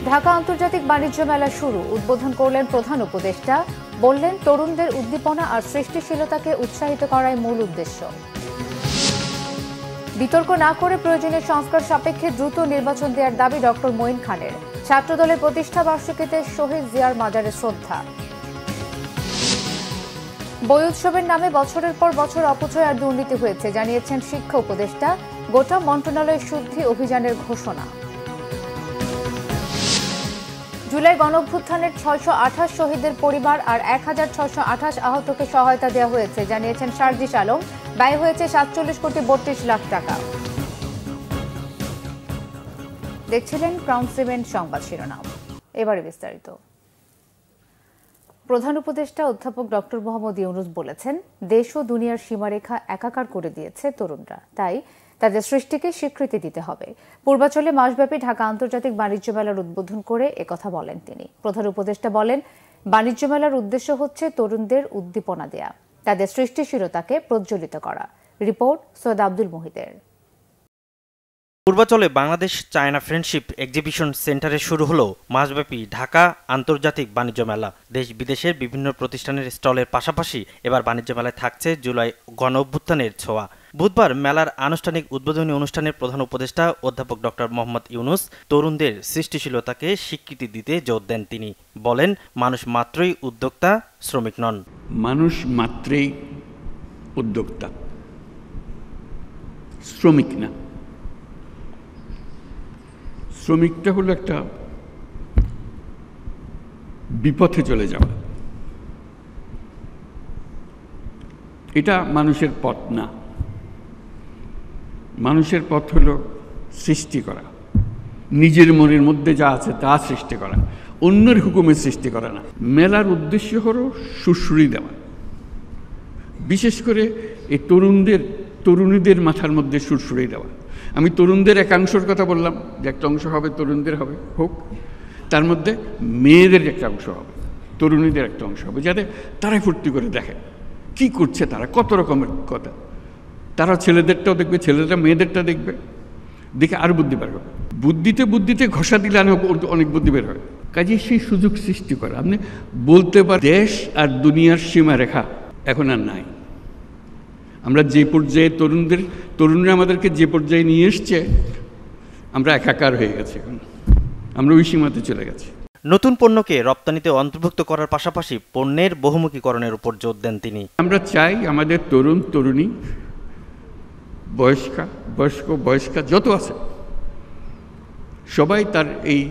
ঢাকা আন্তর্জাতিক বাণিজ্য মেলা শুরু, উদ্বোধন করলেন প্রধান উপদেষ্টা। বললেন, তরুণদের উদ্দীপনা আর সৃষ্টিশীলতাকে উৎসাহিত করাই মূল উদ্দেশ্য। বিতর্ক না করে প্রয়োজনীয় সংস্কার সাপেক্ষে দ্রুত নির্বাচন দেওয়ার দাবি ডক্টর মঈন খানের। ছাত্রদলের প্রতিষ্ঠা বার্ষিকীতে শহীদ জিয়ার মাজারে শ্রদ্ধা। বই উৎসবের নামে বছরের পর বছর অপচয় আর দুর্নীতি হয়েছে, জানিয়েছেন শিক্ষা উপদেষ্টা। গোটা মন্ত্রণালয় শুদ্ধি অভিযানের ঘোষণা। জুলাই গণঅভ্যুত্থানের 628 শহীদের পরিবার আর 1628 আহতকে সহায়তা দেওয়া হয়েছে, জানিয়েছেন সার্জিস আলম। ব্যয় হয়েছে 47,32,00,000 টাকা। দেখছিলেন ক্রাউন সিমেন্ট সংবাদ শিরোনাম, এবারে বিস্তারিত। প্রধান উপদেষ্টা অধ্যাপক ডক্টর মোহাম্মদ ইউনূস বলেছেন, দেশ ও দুনিয়ার সীমারেখা একাকার করে দিয়েছে তরুণরা, তাই তাদের সৃষ্টিকে স্বীকৃতি দিতে হবে। পূর্বাঞ্চলে মাসব্যাপী ঢাকা আন্তর্জাতিক বাণিজ্য মেলার উদ্বোধন করে একথা বলেন তিনি। প্রধান উপদেষ্টা বলেন, বাণিজ্য মেলার উদ্দেশ্য হচ্ছে তরুণদের উদ্দীপনা দেয়া, তাদের সৃষ্টিশীলতাকে প্রজ্বলিত করা। রিপোর্ট সৈয়দ আব্দুল মুহিতের। পূর্বাঞ্চলে বাংলাদেশ চায়না ফ্রেন্ডশিপ এক্সিবিশন সেন্টারে শুরু হলো মাসব্যাপী ঢাকা আন্তর্জাতিক বাণিজ্য মেলা। দেশ বিদেশের বিভিন্ন প্রতিষ্ঠানের স্টলের পাশাপাশি এবার বাণিজ্য মেলায় থাকছে জুলাই গণঅভ্যুত্থানের ছোঁয়া। বুধবার মেলার আনুষ্ঠানিক উদ্বোধনী অনুষ্ঠানে প্রধান উপদেষ্টা অধ্যাপক ডক্টর মোহাম্মদ ইউনূস তরুণদের সৃষ্টিশীলতাকে স্বীকৃতি দিতে জোর দেন। তিনি বলেন, মানুষ মাত্রই উদ্যোক্তা, শ্রমিক নন। মানুষ মাত্রই উদ্যোক্তা, শ্রমিক না। শ্রমিকটা হলো একটা বিপথে চলে যাওয়া, এটা মানুষের পথ না। মানুষের পথ হলো সৃষ্টি করা, নিজের মনের মধ্যে যা আছে তা সৃষ্টি করা, অন্যের হুকুমে সৃষ্টি করা না। মেলার উদ্দেশ্য হলো সুশ্রী দেওয়া, বিশেষ করে এই তরুণীদের মাথার মধ্যে সুশ্রী দেওয়া। আমি তরুণদের একাংশের কথা বললাম, যে একটা অংশ হবে তরুণদের হোক, তার মধ্যে মেয়েদের একটা অংশ হবে, তরুণীদের একটা অংশ হবে, যাতে তারাই ফুর্তি করে দেখে কি করছে তারা, কত রকমের কথা। তারা ছেলেদেরটাও দেখবে, ছেলেরা মেয়েদেরটা দেখবে, দেখে আরও বুদ্ধি বের হবে। বুদ্ধিতে ঘষা দিলে অনেক বুদ্ধি বের হয়। কাজে সেই সুযোগ সৃষ্টি করা। আপনি বলতে পারেন দেশ আর দুনিয়ার সীমারেখা এখন আর নাই। আমরা যে পর্যায়ে তরুণরা আমাদেরকে যে পর্যায়ে নিয়ে এসছে, আমরা একাকার হয়ে গেছি, এখন আমরা ওই সীমাতে চলে গেছি। নতুন পণ্যকে রপ্তানিতে অন্তর্ভুক্ত করার পাশাপাশি পণ্যের বহুমুখীকরণের উপর জোর দেন তিনি। আমরা চাই আমাদের তরুণী, বয়স্কা যত আছে, সবাই তার এই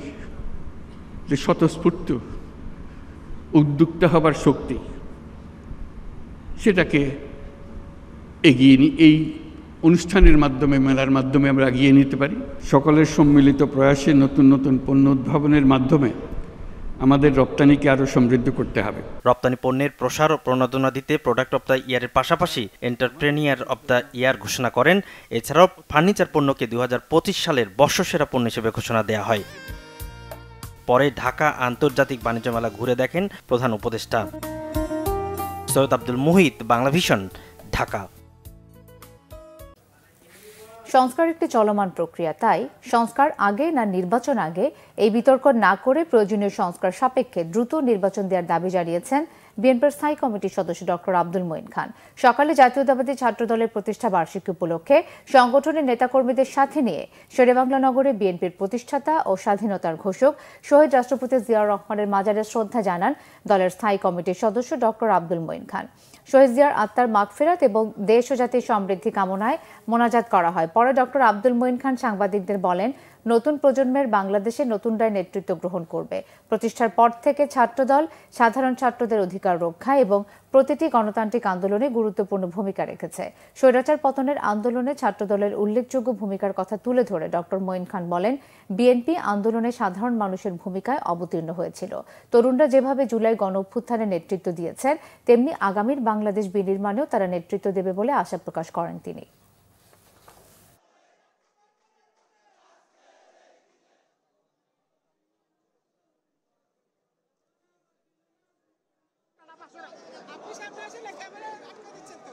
যে স্বতঃস্ফূর্ত উদ্যোক্তা হবার শক্তি, সেটাকে এগিয়ে এই অনুষ্ঠানের মাধ্যমে, মেলার মাধ্যমে আমরা এগিয়ে নিতে পারি। সকলের সম্মিলিত প্রয়াসে নতুন পণ্য উদ্ভাবনের মাধ্যমে আমাদের রপ্তানিকে আরও সমৃদ্ধ করতে হবে। রপ্তানি পণ্যের প্রসার ও প্রণোদনা দিতে প্রোডাক্ট অব দ্য ইয়ারের পাশাপাশি এন্টারপ্রেনিয়ার অব দ্য ইয়ার ঘোষণা করেন। এছাড়াও ফার্নিচার পণ্যকে 2025 সালের বর্ষসেরা পণ্য হিসেবে ঘোষণা দেওয়া হয়। পরে ঢাকা আন্তর্জাতিক বাণিজ্য মেলা ঘুরে দেখেন প্রধান উপদেষ্টা। সৈয়দ আব্দুল মুহিত, বাংলা ভিশন, ঢাকা। সংস্কার একটি চলমান প্রক্রিয়া, তাই সংস্কার আগে না নির্বাচন আগে এই বিতর্ক না করে প্রয়োজনীয় সংস্কার সাপেক্ষে দ্রুত নির্বাচন দেওয়ার দাবি জানিয়েছেন বিএনপির স্থায়ী কমিটির সদস্য ডক্টর আব্দুল মঈন খান। সকালে জাতীয়তাবাদী ছাত্রদলের প্রতিষ্ঠা বার্ষিকী উপলক্ষে সংগঠনের নেতাকর্মীদের সাথে নিয়ে শেরেবাংলা নগরে বিএনপির প্রতিষ্ঠাতা ও স্বাধীনতার ঘোষক শহীদ রাষ্ট্রপতি জিয়াউর রহমানের মাজারে শ্রদ্ধা জানান দলের স্থায়ী কমিটির সদস্য ডক্টর আব্দুল মঈন খান। শহীদ জিয়ার আত্মার মাগফিরাত এবং দেশ ও জাতির সমৃদ্ধি কামনায় মোনাজাত করা হয়। পরে ডক্টর আব্দুল মঈন খান সাংবাদিকদের বলেন, নতুন প্রজন্মের বাংলাদেশে নতুনরাই নেতৃত্ব গ্রহণ করবে। প্রতিষ্ঠার পর থেকে ছাত্রদল সাধারণ ছাত্রদের অধিকার রক্ষা এবং প্রতিটি গণতান্ত্রিক আন্দোলনে গুরুত্বপূর্ণ ভূমিকা রেখেছে। স্বৈরাচার পতনের আন্দোলনে ছাত্রদলের উল্লেখযোগ্য ভূমিকার কথা তুলে ধরে ডক্টর মঈন খান বলেন, বিএনপি আন্দোলনে সাধারণ মানুষের ভূমিকায় অবতীর্ণ হয়েছিল। তরুণরা যেভাবে জুলাই গণঅভ্যুত্থানে নেতৃত্ব দিয়েছেন, তেমনি আগামীর বাংলাদেশ বিনির্মাণেও তারা নেতৃত্ব দেবে বলে আশা প্রকাশ করেন তিনি। আপনি সামনে আসলে ক্যামেরা আটকে দিচ্ছেন তো।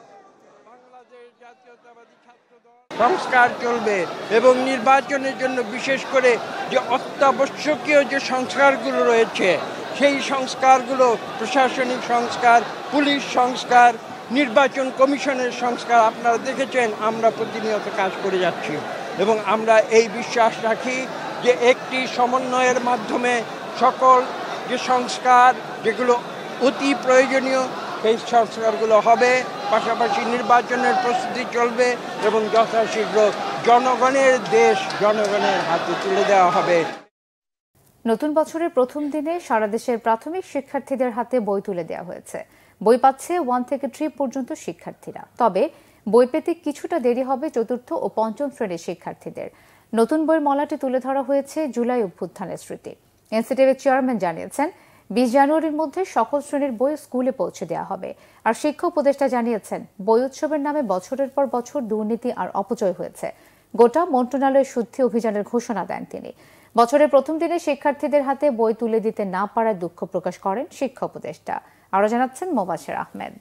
সংস্কার চলবে এবং নির্বাচনের জন্য বিশেষ করে যে অত্যাবশ্যকীয় যে সংস্কারগুলো রয়েছে সেই সংস্কারগুলো প্রশাসনিক সংস্কার, পুলিশ সংস্কার, নির্বাচন কমিশনের সংস্কার আপনারা দেখেছেন আমরা প্রতিনিয়ত কাজ করে যাচ্ছি এবং আমরা এই বিশ্বাস রাখি যে একটি সমন্বয়ের মাধ্যমে সকল যে সংস্কার যেগুলো অতি প্রয়োজনীয় সেই সংস্কারগুলো হবে, পাশাপাশি নির্বাচনের প্রস্তুতি চলবে এবং যথাশীঘ্র জনগণের দেশ জনগণের হাতে তুলে দেওয়া হবে। নতুন বছরের প্রথম দিনে সারা দেশের প্রাথমিক শিক্ষার্থীদের হাতে বই তুলে দেওয়া হয়েছে। বই পাচ্ছে 1 থেকে 3 পর্যন্ত শিক্ষার্থীরা। তবে বই পেতে কিছুটা দেরি হবে চতুর্থ ও পঞ্চম শ্রেণীর শিক্ষার্থীদের। নতুন বইয়ের মলাটে তুলে ধরা হয়েছে জুলাই অভ্যুত্থানের স্মৃতি। এনসিটিভির চেয়ারম্যান জানিয়েছেন 20 জানুয়ারির মধ্যে সকল শ্রেণীর বই স্কুলে পৌঁছে দেওয়া হবে। আর শিক্ষা উপদেষ্টা জানিয়েছেন বই উৎসবের নামে বছরের পর বছর দুর্নীতি আর অপচয় হয়েছে। গোটা মন্ত্রণালয়ের শুদ্ধি অভিযানের ঘোষণা দেন তিনি। বছরের প্রথম দিনে শিক্ষার্থীদের হাতে বই তুলে দিতে না পারায় দুঃখ প্রকাশ করেন শিক্ষা উপদেষ্টা। আরো জানাচ্ছেন মোবাশ্বের আহমেদ।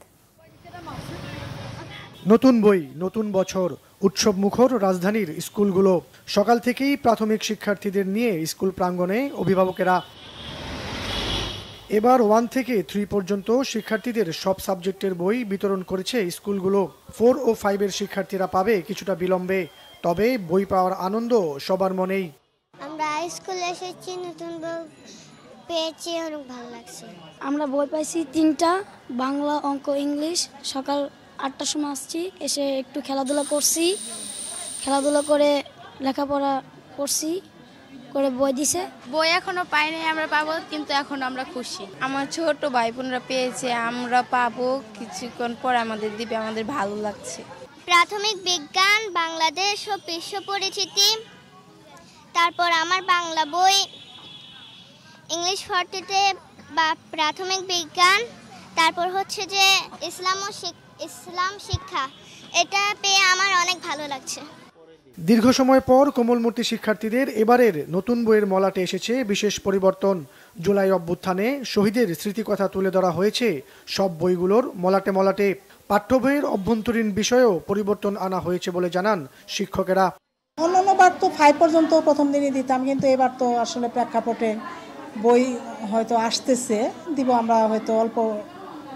নতুন বই, নতুন বছর, উৎসব মুখর রাজধানীর স্কুলগুলো। সকাল থেকেই প্রাথমিক শিক্ষার্থীদের নিয়ে স্কুল প্রাঙ্গণে অভিভাবকেরা। এবার 1 থেকে 3 পর্যন্ত শিক্ষার্থীদের সব সাবজেক্টের বই বিতরণ করেছে স্কুলগুলো। 4 ও 5 এর শিক্ষার্থীরা পাবে কিছুটা বিলম্বে, তবে বই পাওয়ার আনন্দ সবার মনেই। আমরা স্কুলে এসেছি, নতুন বই পেয়েছি, অনেক ভালো লাগছে। আমরা বই পাইছি 3টা, বাংলা, অঙ্ক, ইংলিশ। সকাল 8টার সময় আসছি, এসে একটু খেলাধুলা করছি, খেলাধুলা করে লেখাপড়া করছি, করে বই দিছে। বই এখনো পাইনি, আমরা পাবো, কিন্তু এখন আমরা খুশি। আমার ছোট ভাই বোনরা পেয়েছে, আমরা পাবো কিছুক্ষণ পর আমাদের দিবে, আমাদের ভালো লাগছে। প্রাথমিক বিজ্ঞান, বাংলাদেশ ও বিশ্ব পরিচিতি, তারপর আমার বাংলা বই, ইংলিশ 40-তে বা প্রাথমিক বিজ্ঞান, তারপর হচ্ছে যে ইসলাম শিক্ষা। এটা পেয়ে আমার অনেক ভালো লাগছে। দীর্ঘ সময় পর কোমলমূর্তি শিক্ষার্থীদের এবারের নতুন বইয়ের মলাটে এসেছে বিশেষ পরিবর্তন। জুলাই অভ্যুত্থানে শহীদের স্মৃতিকথা তুলে ধরা হয়েছে সব বইগুলোর মলাটে মলাটে। পাঠ্য বইয়ের অভ্যন্তরীণ বিষয়েও পরিবর্তন আনা হয়েছে বলে জানান শিক্ষকেরা। অন্যবার তো 5 পর্যন্ত প্রথম দিনই দিতাম, কিন্তু এবার তো আসলে প্রেক্ষাপটে বই হয়তো আসতেছে, দিব আমরা হয়তো অল্প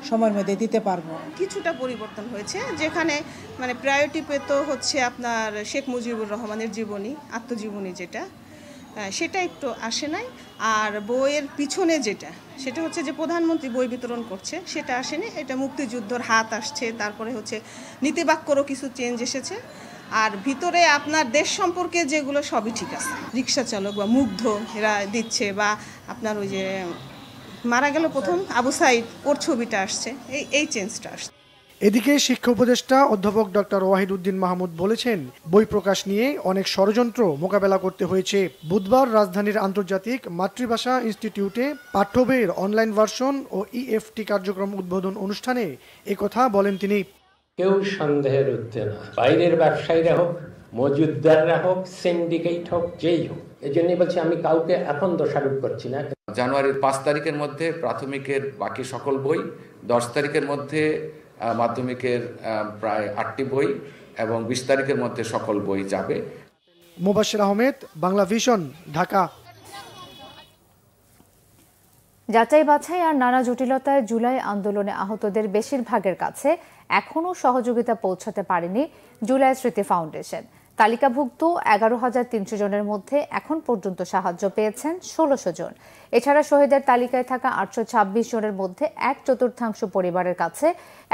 সময়ের মধ্যে দিতে পারবো। কিছুটা পরিবর্তন হয়েছে, যেখানে মানে প্রায়োরিটি পেত হচ্ছে আপনার শেখ মুজিবুর রহমানের জীবনী, আত্মজীবনী যেটা, সেটা একটু আসে নাই। আর বইয়ের পিছনে যেটা, সেটা হচ্ছে যে প্রধানমন্ত্রী বই বিতরণ করছে, সেটা আসেনি। এটা মুক্তিযুদ্ধর হাত আসছে, তারপরে হচ্ছে নীতিবাক্যরও কিছু চেঞ্জ এসেছে। আর ভিতরে আপনার দেশ সম্পর্কে যেগুলো সবই ঠিক আছে। রিক্সা চালক বা মুগ্ধ এরা দিচ্ছে, বা আপনার ওই যে মারা গেল প্রথম আবু সাইদ, ওর ছবিটা আসছে, এই চেঞ্জটা আসছে। এদিকে শিক্ষা উপদেষ্টা অধ্যাপক ডক্টর ওয়াহিদ উদ্দিন মাহমুদ বলেছেন বই প্রকাশ নিয়ে অনেক ষড়যন্ত্র মোকাবেলা করতে হয়েছে। বুধবার রাজধানীর আন্তর্জাতিক মাতৃভাষা ইনস্টিটিউটে পাঠ্য বইয়ের অনলাইন ভার্সন ও EFT কার্যক্রম উদ্বোধন অনুষ্ঠানে একথা বলেন তিনি। কেউ সন্দেহের ঊর্ধ্বে না, বাইরের ব্যবসায়ীরা হোক, মজুদদাররা হোক, সিন্ডিকেট হোক, যেই হোক। এই জন্যই বলছি আমি কাউকে এখন দোষারোপ করছি না। জানুয়ারির 5 তারিখের মধ্যে প্রাথমিকের বাকি সকল বই, 10 তারিখের মধ্যে মাধ্যমিকের প্রায় 8টি বই এবং 20 তারিখের মধ্যে সকল বই যাবে। মোবাশ্বের আহমেদ, বাংলা ভিশন, ঢাকা। যাচাই বাছাই আর নানা জটিলতায় জুলাই আন্দোলনে আহতদের বেশিরভাগের কাছে এখনও সহযোগিতা পৌঁছাতে পারেনি জুলাই স্মৃতি ফাউন্ডেশন। তালিকাভুক্ত 11,300 জনের মধ্যে এখন পর্যন্ত সাহায্য পেয়েছেন 1600 জন। এছাড়া শহীদের তালিকায় থাকা 826 জনের মধ্যে 1/4 পরিবারের কাছে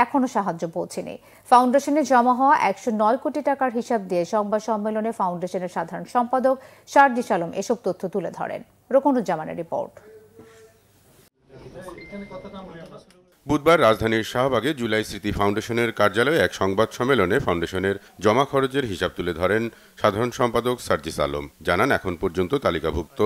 এখনও সাহায্য পৌঁছেনি। ফাউন্ডেশনে জমা হওয়া 109 কোটি টাকার হিসাব দিয়ে সংবাদ সম্মেলনে ফাউন্ডেশনের সাধারণ সম্পাদক সার্জিস আলম এসব তথ্য তুলে ধরেন। রোকনুজ্জামানের রিপোর্ট। বুধবার রাজধানীর শাহবাগে জুলাই স্মৃতি ফাউন্ডেশনের কার্যালয়ে এক সংবাদ সম্মেলনে ফাউন্ডেশনের জমা খরচের হিসাব তুলে ধরেন সাধারণ সম্পাদক সার্জিস আলম। জানান এখন পর্যন্ত তালিকাভুক্ত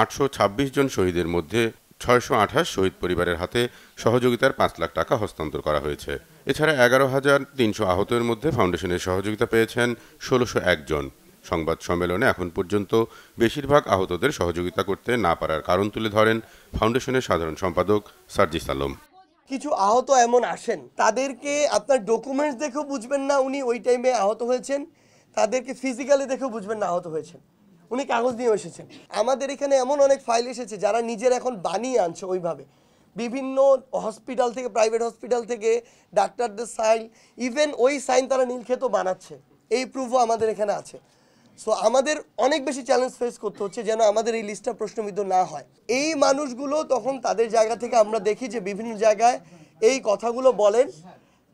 826 জন শহীদের মধ্যে 628 শহীদ পরিবারের হাতে সহযোগিতার 5 লাখ টাকা হস্তান্তর করা হয়েছে। এছাড়া 11,300 আহতের মধ্যে ফাউন্ডেশনের সহযোগিতা পেয়েছেন 1601 জন। সংবাদ সম্মেলনে এখন পর্যন্ত বেশিরভাগ আহতদের সহযোগিতা করতে না পারার কারণ তুলে ধরেন ফাউন্ডেশনের সাধারণ সম্পাদক সার্জিস আলম। কিছু আহত এমন আসেন, তাদেরকে আপনার ডকুমেন্টস দেখেও বুঝবেন না উনি ওই টাইমে আহত হয়েছেন, তাদেরকে ফিজিক্যালি দেখেও বুঝবেন না আহত হয়েছেন, উনি কাগজ নিয়ে এসেছেন। আমাদের এখানে এমন অনেক ফাইল এসেছে যারা নিজের এখন বানিয়ে আনছে ওইভাবে, বিভিন্ন হসপিটাল থেকে, প্রাইভেট হসপিটাল থেকে ডাক্তারদের সাইন, ইভেন ওই সাইন তারা নীলক্ষেতও বানাচ্ছে, এই প্রুফও আমাদের এখানে আছে। সো আমাদের অনেক বেশি চ্যালেঞ্জ ফেস করতে হচ্ছে যেন আমাদের এই লিস্টটা প্রশ্নবিদ্ধ না হয়। এই মানুষগুলো তখন তাদের জায়গা থেকে আমরা দেখি যে বিভিন্ন জায়গায় এই কথাগুলো বলেন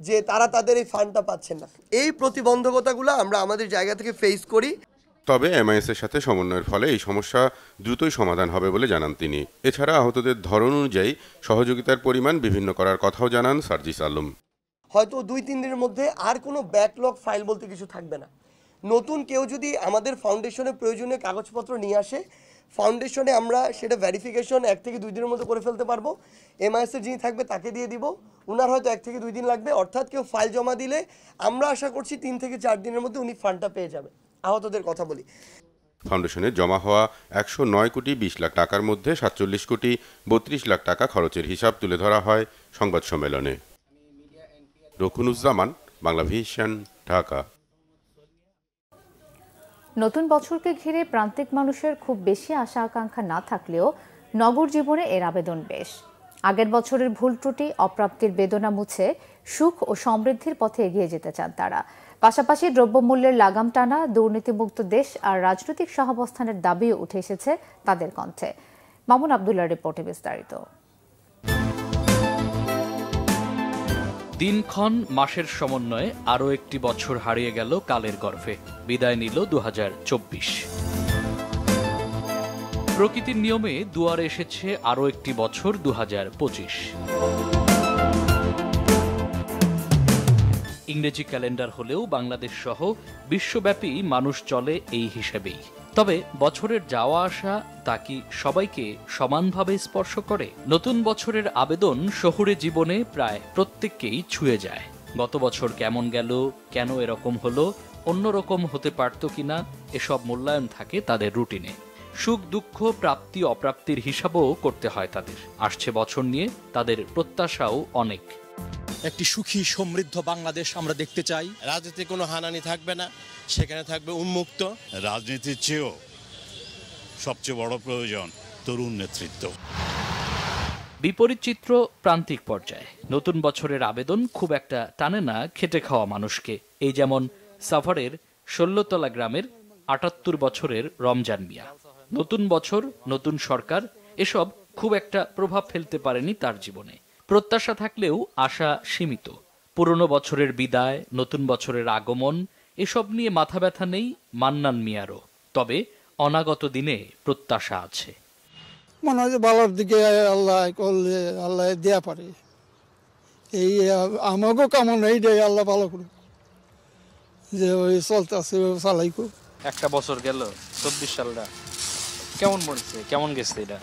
যে তারা তাদের এই ফান্ডটা পাচ্ছেন না। এই প্রতিবন্ধকতাগুলো আমরা আমাদের জায়গা থেকে ফেস করি। তবে এমআইএসের সাথে সমন্বয়ের ফলে এই সমস্যা দ্রুতই সমাধান হবে বলে জানান তিনি। এছাড়া আহতদের ধরন অনুযায়ী সহযোগিতার পরিমাণ বিভিন্ন করার কথাও জানান সার্জিস আলম। হয়তো 2-3 দিনের মধ্যে আর কোনো ব্যাকলগ ফাইল বলতে কিছু থাকবে না। নতুন কেউ যদি আমাদের ফাউন্ডেশনে প্রয়োজনীয় কাগজপত্র নিয়ে আসে, ফাউন্ডেশনে আমরা সেটা ভেরিফিকেশন 1 থেকে 2 দিনের মধ্যে করে ফেলতে পারবো। এমআইএসের যিনি থাকবে তাকে দিয়ে দিব, ওনার হয়তো 1 থেকে 2 দিন লাগবে। অর্থাৎ কেউ ফাইল জমা দিলে আমরা আশা করছি 3 থেকে 4 দিনের মধ্যে উনি ফান্ডটা পেয়ে যাবে। আহতদের কথা বলি, ফাউন্ডেশনে জমা হওয়া 109 কোটি 20 লাখ টাকার মধ্যে 47 কোটি 32 লাখ টাকা খরচের হিসাব তুলে ধরা হয় সংবাদ সম্মেলনে। রকুনুজ্জামান, বাংলা ভিশন, ঢাকা। নতুন বছরকে ঘিরে প্রান্তিক মানুষের খুব বেশি আশা আকাঙ্ক্ষা না থাকলেও নগর জীবনে এর আবেদন বেশ। আগের বছরের ভুল ত্রুটি, অপ্রাপ্তির বেদনা মুছে সুখ ও সমৃদ্ধির পথে এগিয়ে যেতে চান তারা। পাশাপাশি দ্রব্যমূল্যের লাগাম টানা, দুর্নীতিমুক্ত দেশ আর রাজনৈতিক সহাবস্থানের দাবিও উঠে এসেছে তাদের কণ্ঠে। মামুন আব্দুল্লাহর রিপোর্টে বিস্তারিত। দিনক্ষণ মাসের সমন্বয়ে আরও একটি বছর হারিয়ে গেল কালের গর্ভে। বিদায় নিল 2024। প্রকৃতির নিয়মে দুয়ারে এসেছে আরও একটি বছর 2025। ইংরেজি ক্যালেন্ডার হলেও বাংলাদেশ সহ বিশ্বব্যাপী মানুষ চলে এই হিসেবেই। তবে বছরের যাওয়া আসা তা কি সবাইকে সমানভাবে স্পর্শ করে? নতুন বছরের আবেদন শহুরে জীবনে প্রায় প্রত্যেককেই ছুঁয়ে যায়। গত বছর কেমন গেল, কেন এরকম হলো, অন্যরকম হতে পারত কিনা, এসব মূল্যায়ন থাকে তাদের রুটিনে। সুখ দুঃখ, প্রাপ্তি অপ্রাপ্তির হিসাবও করতে হয় তাদের। আসছে বছর নিয়ে তাদের প্রত্যাশাও অনেক। একটি সুখী সমৃদ্ধ বাংলাদেশ আমরা দেখতে চাই। রাজনীতি কোনো হানানি থাকবে না, সেখানে থাকবে উন্মুক্ত। রাজনীতির চেয়েও সবচেয়ে বড় প্রয়োজন তরুণ নেতৃত্ব। বিপরীত চিত্র প্রান্তিক পর্যায়ে। নতুন বছরের আবেদন খুব একটা টানে না খেটে খাওয়া মানুষকে। এই যেমন সাভারের ১৬তলা গ্রামের ৭৮ বছরের রমজান মিয়া। নতুন বছর, নতুন সরকার, এসব খুব একটা প্রভাব ফেলতে পারেনি তার জীবনে। প্রত্যাশা থাকলেও আশা সীমিত। পুরনো বছরের বিদায়, নতুন বছরের আগমন, এসব নিয়ে মাথা ব্যথা নেই মান্নান মিয়ারও। তবে অনাগত দিনে প্রত্যাশা আছে। মনে হয় যে ভালোর দিকে আল্লাহ করলে আল্লাহ দেয়া পারে, এই আমাকেও কেমন এইটাই আল্লাহ ভালো করুক, যে ওই চলতে আছে চালাইকো। একটা বছর গেল, 24 সালটা কেমন মরছে, কেমন গেছে এটা?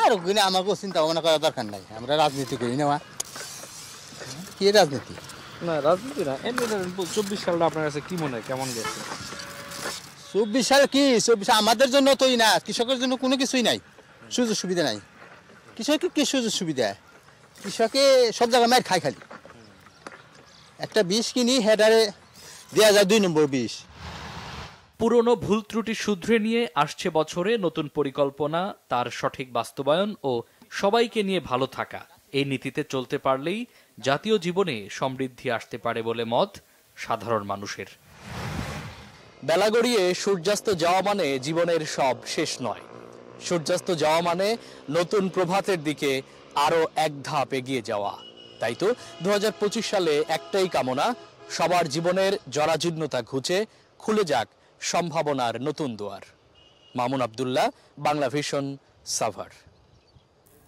আর ওখানে আমাকেও চিন্তা ভাবনা করার দরকার নাই, আমরা রাজনীতি করি না। কি রাজনীতি? না রাজনীতি না, 24 সালটা আপনার কাছে কি মনে হয় কেমন গেছে? 24 সাল কি 24 আমাদের জন্য তোই না, কৃষকের জন্য কোনো কিছুই নাই, সুযোগ সুবিধা নাই। কৃষকের কি সুযোগ সুবিধা? কৃষকে সব জায়গায় মার খাই, খালি একটা বিষ কিনি হেডারে দেওয়া যায় 2 নম্বর বিষ। পুরনো ভুল ত্রুটি শুধরে নিয়ে আসছে বছরে নতুন পরিকল্পনা, তার সঠিক বাস্তবায়ন ও সবাইকে নিয়ে ভালো থাকা। এই নীতিতে চলতে পারলেই জাতীয় জীবনে সমৃদ্ধি আসতে পারে বলে মত সাধারণ মানুষের। বেলা গড়িয়ে সূর্যাস্ত যাওয়া মানে জীবনের সব শেষ নয়। সূর্যাস্ত যাওয়া মানে নতুন প্রভাতের দিকে আরো এক ধাপ এগিয়ে যাওয়া। তাই তো 2025 সালে একটাই কামনা, সবার জীবনের জরাজীর্ণতা ঘুচে খুলে যাক সম্ভাবনার নতুন দুয়ার। মামুন আব্দুল্লাহ, বাংলা ভিশন, সাভার।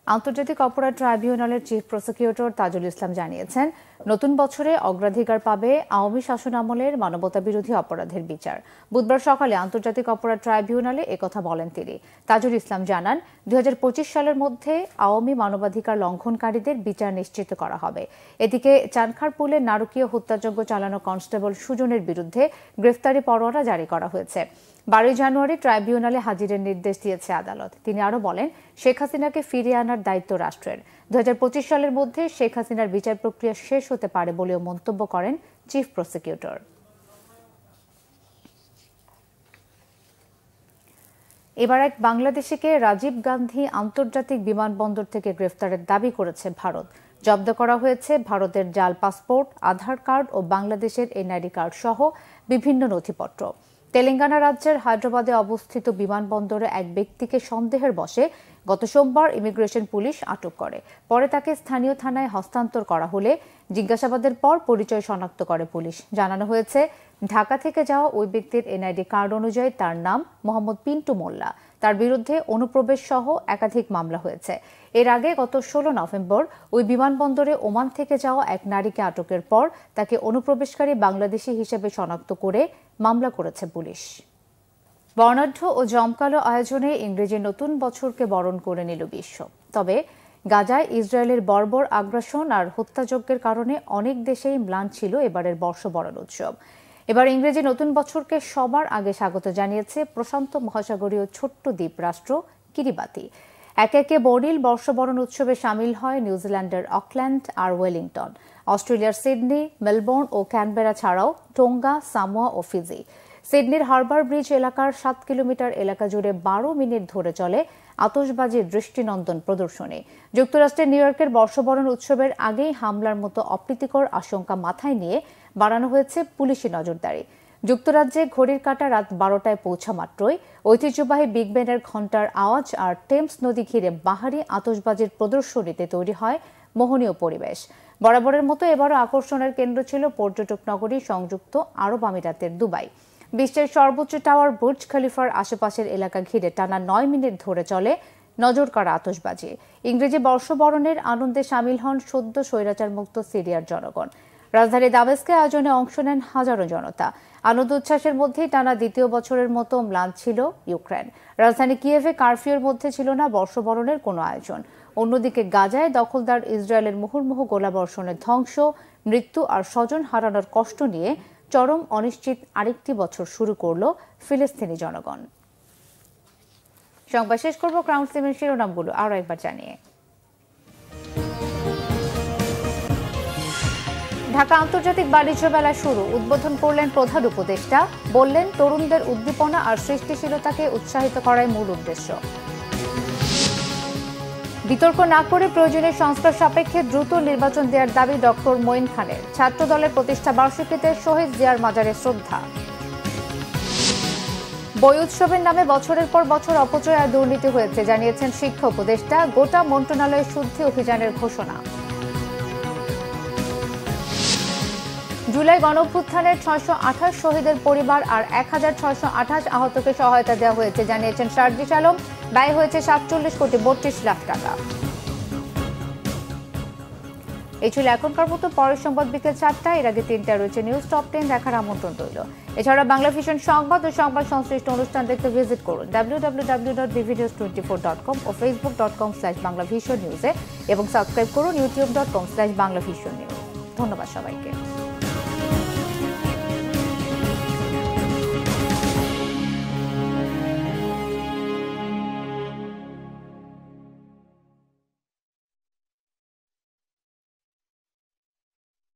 আন্তর্জাতিক অপরাধ ট্রাইব্যুনালের চিফ প্রসিকিউটর তাজুল ইসলাম জানিয়েছেন, নতুন বছরে অগ্রাধিকার পাবে আওয়ামী শাসনামলের মানবতাবিরোধী অপরাধের বিচার। বুধবার সকালে আন্তর্জাতিক অপরাধ ট্রাইব্যুনালে একথা বলেন তিনি। তাজুল ইসলাম জানান, 2025 সালের মধ্যে আওয়ামী মানবাধিকার লঙ্ঘনকারীদের বিচার নিশ্চিত করা হবে। এদিকে চানখারপুলে নারকীয় হত্যাযজ্ঞ চালানো কনস্টেবল সুজনের বিরুদ্ধে গ্রেফতারি পরোয়ানা জারি করা হয়েছে। 12 জানুয়ারি ট্রাইব্যুনালে হাজিরের নির্দেশ দিয়েছে আদালত। তিনি আরও বলেন, শেখ হাসিনাকে ফিরিয়ে আনার দায়িত্ব রাষ্ট্রের। 2025 সালের মধ্যে শেখ হাসিনার বিচার প্রক্রিয়া শেষ হতে পারে বলেও মন্তব্য করেন চিফ প্রসিকিউটর। এবার এক বাংলাদেশিকে রাজীব গান্ধী আন্তর্জাতিক বিমানবন্দর থেকে গ্রেফতারের দাবি করেছে ভারত। জব্দ করা হয়েছে ভারতের জাল পাসপোর্ট, আধার কার্ড ও বাংলাদেশের এনআইডি কার্ড সহ বিভিন্ন নথিপত্র। তেলেঙ্গানা রাজ্যের হায়দ্রাবাদে অবস্থিত বিমানবন্দরে এক ব্যক্তিকে সন্দেহের বশে গত সোমবার ইমিগ্রেশন পুলিশ আটক করে। পরে তাকে স্থানীয় থানায় হস্তান্তর করা হলে জিজ্ঞাসাবাদের পর পরিচয় শনাক্ত করে পুলিশ। জানানো হয়েছে, ঢাকা থেকে যাওয়া ওই ব্যক্তির এনআইডি কার্ড অনুযায়ী তার নাম মোহাম্মদ পিন্টু মোল্লা। তার বিরুদ্ধে অনুপ্রবেশ সহ একাধিক মামলা হয়েছে। এর আগে গত 16 নভেম্বর ওই বিমানবন্দরে ওমান থেকে যাওয়া এক নারীকে আটকের পর তাকে অনুপ্রবেশকারী বাংলাদেশি হিসেবে শনাক্ত করে মামলা করেছে পুলিশ। বর্ণাঢ্য ও জমকালো আয়োজনে ইংরেজি নতুন বছরকে বরণ করে নিল বিশ্ব। তবে গাজায় ইসরায়েলের বর্বর আগ্রাসন আর হত্যাযজ্ঞের কারণে অনেক দেশেই ম্লান ছিল এবারের বর্ষবরণ উৎসব। এবার ইংরেজি নতুন বছরকে সবার আগে স্বাগত জানিয়েছে প্রশান্ত মহাসাগরীয় ছোট্ট দ্বীপ রাষ্ট্র কিরিবাতি। একে একে বর্ণিল বর্ষবরণ উৎসবে সামিল হয় নিউজিল্যান্ডের অকল্যান্ড আর ওয়েলিংটন, অস্ট্রেলিয়ার সিডনি, মেলবোর্ন ও ক্যানবেরা ছাড়াও টোঙ্গা, সামোয়া ও ফিজি। সিডনির হারবার ব্রিজ এলাকার 7 কিলোমিটার এলাকা জুড়ে 12 মিনিট ধরে চলে আতশবাজির দৃষ্টিনন্দন প্রদর্শনী। যুক্তরাষ্ট্রের নিউ ইয়র্কের বর্ষবরণ উৎসবের আগেই হামলার মতো অপ্রীতিকর আশঙ্কা মাথায় নিয়ে বাড়ানো হয়েছে পুলিশি নজরদারি। যুক্তরাজ্যে ঘড়ির কাঁটা রাত 12টায় পৌঁছা মাত্রই ঐতিহ্যবাহী বিগ বেনের ঘণ্টার আওয়াজ আর টেমস নদী ঘিরে বাহারি আতশবাজির প্রদর্শনীতে তৈরি হয় মোহনীয় পরিবেশ। বরাবরের মতো এবারও আকর্ষণের কেন্দ্র ছিল পর্যটক নগরী সংযুক্ত আরব আমিরাতের দুবাই। বিশ্বের সর্বোচ্চ টাওয়ার বুর্জ খলিফার আশেপাশের এলাকা ঘিরে টানা 9 মিনিট ধরে চলে নজর কাড়া আতশবাজি। ইংরেজি বর্ষবরণের আনন্দে সামিল হন সদ্য স্বৈরাচার মুক্ত সিরিয়ার জনগণ। রাজধানী দামেস্কে আয়োজনে অংশ নেন হাজারো জনতা। আনন্দ উচ্ছ্বাসের মধ্যেই টানা দ্বিতীয় বছরের মতো ম্লান ছিল ইউক্রেন। রাজধানী কিয়েভে কারফিউর মধ্যে ছিল না বর্ষবরণের কোনো আয়োজন। অন্যদিকে গাজায় দখলদার ইসরায়েলের মুহুর্মুহু গোলাবর্ষণের ধ্বংস, মৃত্যু আর স্বজন হারানোর কষ্ট নিয়ে চরম অনিশ্চিত আরেকটি বছর শুরু করল ফিলিস্তিনি জনগণ। সংবাদ শেষ করব ক্রাউন টিভির শিরোনামগুলো আরও একবার জানিয়ে। ঢাকা আন্তর্জাতিক বাণিজ্য মেলা শুরু, উদ্বোধন করলেন প্রধান উপদেষ্টা। বললেন, তরুণদের উদ্দীপনা আর সৃষ্টিশীলতাকে উৎসাহিত করাই মূল উদ্দেশ্য। বিতর্ক না করে প্রয়োজনীয় সংস্কার সাপেক্ষে দ্রুত নির্বাচন দেওয়ার দাবি ডক্টর মঈন খানের। ছাত্র দলের প্রতিষ্ঠা বার্ষিকীতে শহীদ জিয়ার মাজারে শ্রদ্ধা। বই উৎসবের নামে বছরের পর বছর অপচয় আর দুর্নীতি হয়েছে জানিয়েছেন শিক্ষা উপদেষ্টা। গোটা মন্ত্রণালয়ের শুদ্ধি অভিযানের ঘোষণা। জুলাই গণঅভ্যুত্থানের 628 শহীদের পরিবার আর 1628 আহতকে সহায়তা দেওয়া হয়েছে জানিয়েছেন সার্জিস আলম। ব্যয় হয়েছে 47 কোটি 32 লাখ টাকা। এই ছিল এখনকার মতো। পরের সংবাদ বিকেল 4টায়। এর আগে 3টায় রয়েছে নিউজ টপ 10 দেখার আমন্ত্রণ রইল। এছাড়া বাংলা ভিশন সংবাদ ও সংবাদ সংশ্লিষ্ট অনুষ্ঠান দেখতে ভিজিট করুন www.bvnews24.com ও facebook.com/banglavisionnews এবং সাবস্ক্রাইব করুন youtube.com/banglavisionnews। ধন্যবাদ সবাইকে।